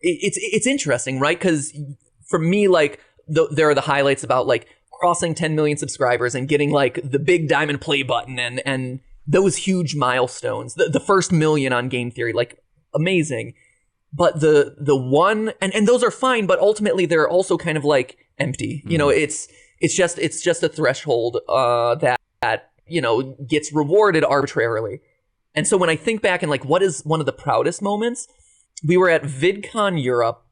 it's interesting, right? Because for me, like there are the highlights about like crossing 10 million subscribers and getting like the big diamond play button and those huge milestones, the first million on Game Theory, like amazing. But the one and those are fine, but ultimately they're also kind of like empty. You know, it's just a threshold that you know gets rewarded arbitrarily. And so when I think back and like what is one of the proudest moments, we were at VidCon Europe,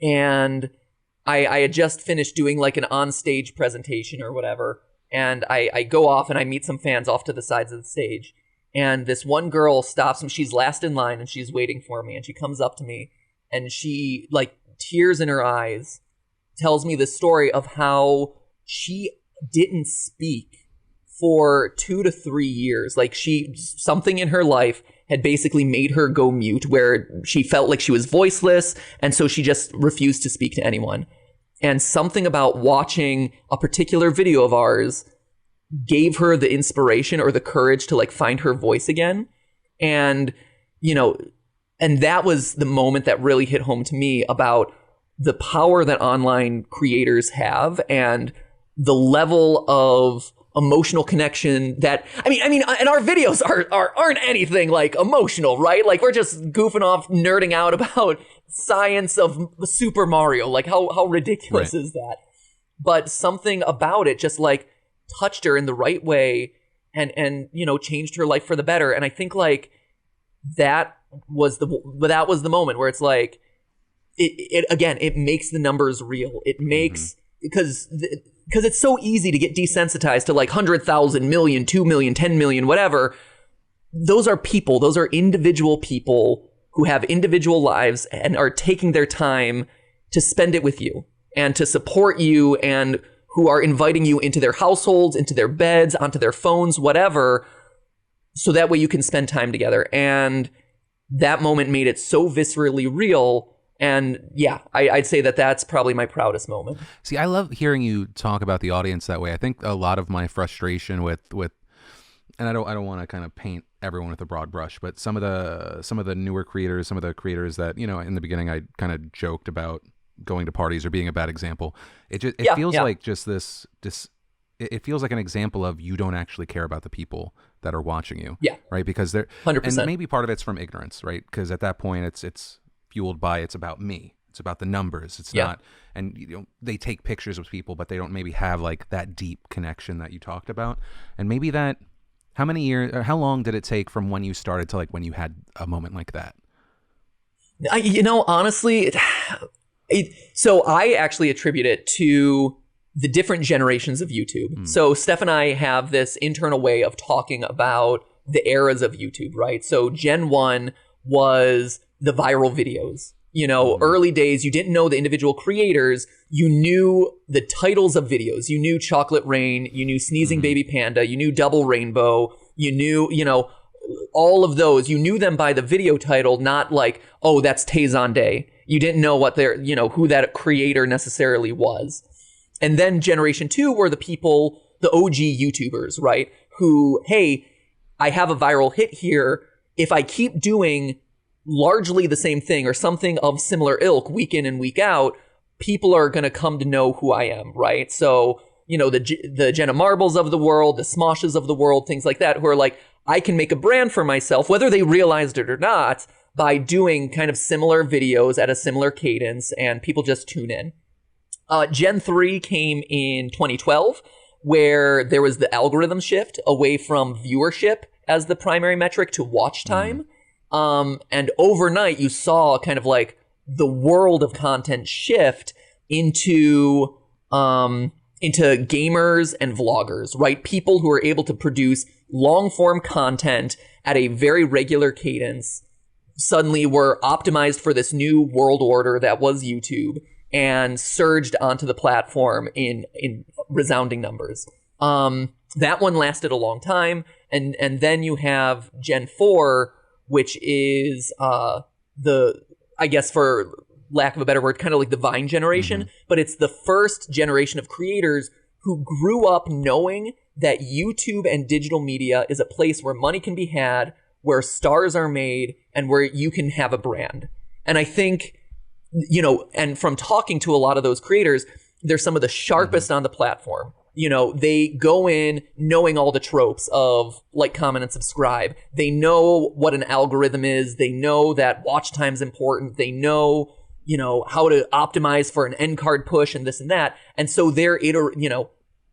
and I had just finished doing like an on-stage presentation or whatever, and I go off and I meet some fans off to the sides of the stage. And this one girl stops me. She's last in line and she's waiting for me. And she comes up to me and she, like, tears in her eyes, tells me the story of how she didn't speak for 2 to 3 years. Like, something in her life had basically made her go mute, where she felt like she was voiceless. And so she just refused to speak to anyone. And something about watching a particular video of ours gave her the inspiration or the courage to like find her voice again. And, you know, and that was the moment that really hit home to me about the power that online creators have and the level of emotional connection that, I mean, and our videos aren't anything like emotional, right? Like we're just goofing off, nerding out about science of Super Mario. Like how ridiculous is that? But something about it just like touched her in the right way and you know changed her life for the better. And I think like that was the moment where it's like it again, it makes the numbers real. It makes because it's so easy to get desensitized to like 100,000, million, 2 million, 10 million, whatever. Those are people. Those are individual people who have individual lives and are taking their time to spend it with you and to support you, and who are inviting you into their households, into their beds, onto their phones, whatever, so that way you can spend time together. And that moment made it so viscerally real. And yeah, I'd say that that's probably my proudest moment. See, I love hearing you talk about the audience that way. I think a lot of my frustration with and I don't want to kind of paint everyone with a broad brush, but some of the newer creators, some of the creators that, you know, in the beginning I kind of joked about going to parties or being a bad example. It feels like just this it feels like an example of you don't actually care about the people that are watching you. Yeah. Right. Because they're 100%. And maybe part of it's from ignorance, right? Because at that point it's fueled by, it's about me. It's about the numbers. It's not, and you know, they take pictures of people, but they don't maybe have like that deep connection that you talked about. And maybe that, how many years, or how long did it take from when you started to like when you had a moment like that? You know, honestly, so I actually attribute it to the different generations of YouTube. So Steph and I have this internal way of talking about the eras of YouTube, right? So Gen 1 was the viral videos. You know, early days, you didn't know the individual creators. You knew the titles of videos. You knew Chocolate Rain. You knew Sneezing Baby Panda. You knew Double Rainbow. You knew, you know, all of those. You knew them by the video title, not like, oh, that's Tazon Day. You didn't know what their, you know, who that creator necessarily was. And then Generation 2 were the people, the OG YouTubers, right? Who, hey, I have a viral hit here. If I keep doing largely the same thing or something of similar ilk week in and week out, people are going to come to know who I am, right? So, you know, the Jenna Marbles of the world, the Smoshes of the world, things like that, who are like, I can make a brand for myself, whether they realized it or not, by doing kind of similar videos at a similar cadence, and people just tune in. Gen 3 came in 2012, where there was the algorithm shift away from viewership as the primary metric to watch time. And overnight, you saw kind of like the world of content shift into gamers and vloggers, right? People who are able to produce long-form content at a very regular cadence suddenly were optimized for this new world order that was YouTube and surged onto the platform in resounding numbers. That one lasted a long time. And then you have Gen 4, which is I guess for lack of a better word, kind of like the Vine generation, but it's the first generation of creators who grew up knowing that YouTube and digital media is a place where money can be had, where stars are made, and where you can have a brand. And I think and from talking to a lot of those creators, they're some of the sharpest on the platform. They go in knowing all the tropes of like, comment, and subscribe. They know what an algorithm is. They know that watch time is important. They know, how to optimize for an end card push and this and that. And so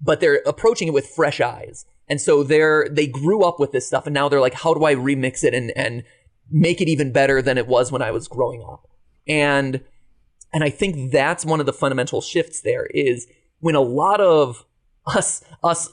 but they're approaching it with fresh eyes. And so they grew up with this stuff. And now they're like, how do I remix it and make it even better than it was when I was growing up? And I think that's one of the fundamental shifts there is when a lot of us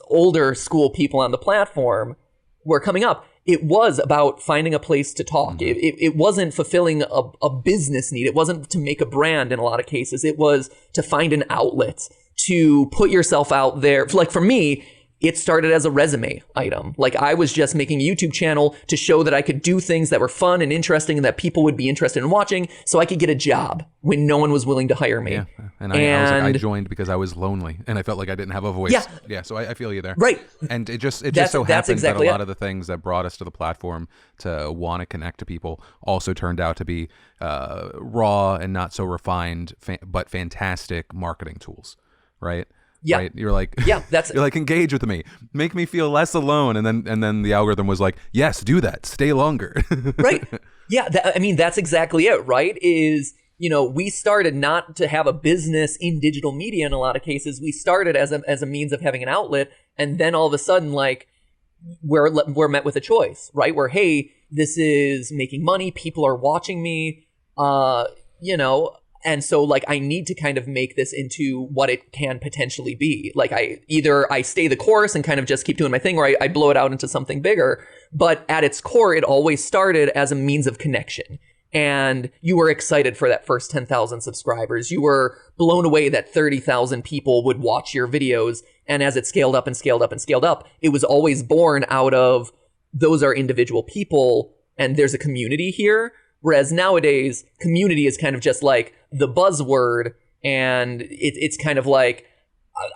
older school people on the platform were coming up, it was about finding a place to talk. It wasn't fulfilling a business need. It wasn't to make a brand in a lot of cases. It was to find an outlet, to put yourself out there. Like for me, it started as a resume item. Like I was just making a YouTube channel to show that I could do things that were fun and interesting and that people would be interested in watching so I could get a job when no one was willing to hire me. Yeah. And I was like, I joined because I was lonely and I felt like I didn't have a voice. Yeah. So I feel you there. Right. And it just so happens that a lot of the things that brought us to the platform to want to connect to people also turned out to be raw and not so refined, but fantastic marketing tools. Right. Yeah. Right. You're like, you're like, engage with me, make me feel less alone. And then the algorithm was like, yes, do that. Stay longer. Right. Yeah. That's exactly it. Right. Is, we started not to have a business in digital media in a lot of cases. We started as a means of having an outlet. And then all of a sudden, like we're met with a choice, right? Where, hey, this is making money. People are watching me, and so like I need to kind of make this into what it can potentially be. Like I stay the course and kind of just keep doing my thing, or I blow it out into something bigger. But at its core, it always started as a means of connection. And you were excited for that first 10,000 subscribers. You were blown away that 30,000 people would watch your videos. And as it scaled up and scaled up and scaled up, it was always born out of those are individual people and there's a community here. Whereas nowadays, community is kind of just like the buzzword, and it's kind of like,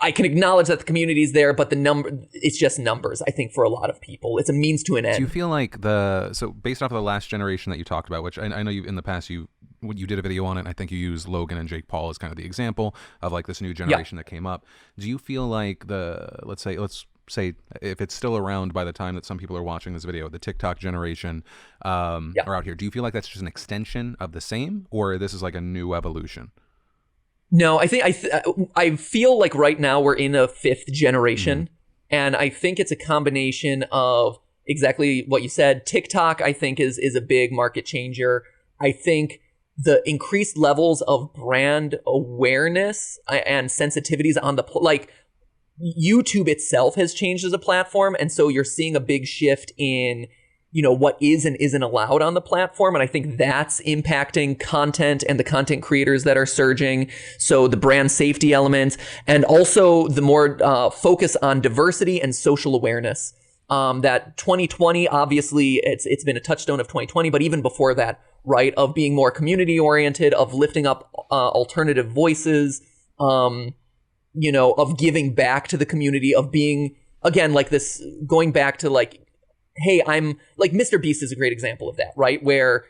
I can acknowledge that the community is there, but it's just numbers, I think, for a lot of people. It's a means to an end. Do you feel like so based off of the last generation that you talked about, which I know you in the past, you did a video on it, and I think you used Logan and Jake Paul as kind of the example of like this new generation that came up. Do you feel like let's say if it's still around by the time that some people are watching this video, the TikTok generation are out here, do you feel like that's just an extension of the same, or this is like a new evolution? No, I think I feel like right now we're in a fifth generation, and I think it's a combination of exactly what you said. TikTok, I think, is a big market changer. I think the increased levels of brand awareness and sensitivities on like YouTube itself has changed as a platform, and so you're seeing a big shift in what is and isn't allowed on the platform. And I think that's impacting content and the content creators that are surging. So the brand safety element, and also the more focus on diversity and social awareness. That 2020, obviously, it's been a touchstone of 2020, but even before that, right, of being more community oriented, of lifting up alternative voices, of giving back to the community, of being, again, like this, going back to like, hey, I'm like Mr. Beast is a great example of that, right? Where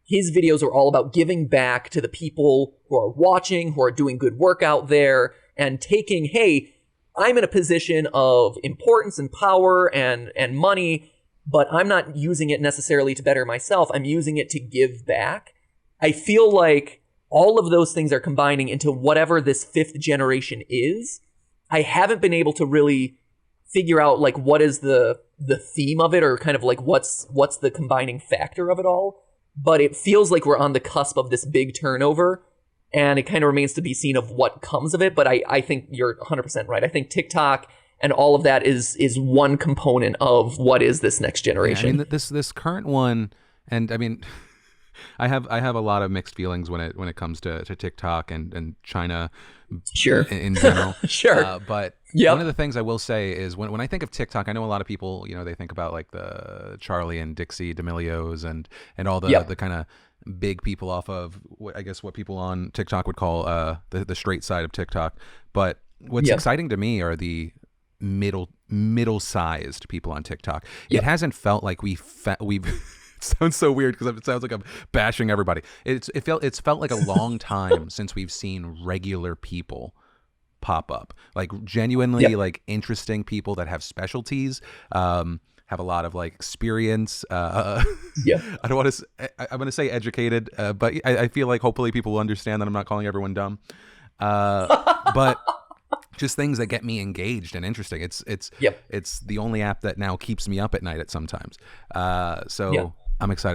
his videos are all about giving back to the people who are watching, who are doing good work out there, and taking, hey, I'm in a position of importance and power and money, but I'm not using it necessarily to better myself. I'm using it to give back. I feel like all of those things are combining into whatever this fifth generation is. I haven't been able to really figure out like what is the theme of it, or kind of like what's the combining factor of it all. But it feels like we're on the cusp of this big turnover, and it kind of remains to be seen of what comes of it. But I think you're 100% right. I think TikTok and all of that is one component of what is this next generation. Yeah, I mean, this current one, and I mean, I have a lot of mixed feelings when it comes to TikTok and China, sure, in general. Sure. But one of the things I will say is when I think of TikTok, I know a lot of people, they think about like the Charlie and Dixie D'Amelios and all the kind of big people off of what people on TikTok would call the straight side of TikTok. But what's exciting to me are the middle-sized people on TikTok. It hasn't felt like we've sounds so weird because it sounds like I'm bashing everybody. It's felt like a long time since we've seen regular people pop up, like genuinely like interesting people that have specialties, have a lot of like experience. I don't want to. I'm going to say educated, but I feel like hopefully people will understand that I'm not calling everyone dumb. But just things that get me engaged and interesting. It's the only app that now keeps me up at night at sometimes. So I'm excited.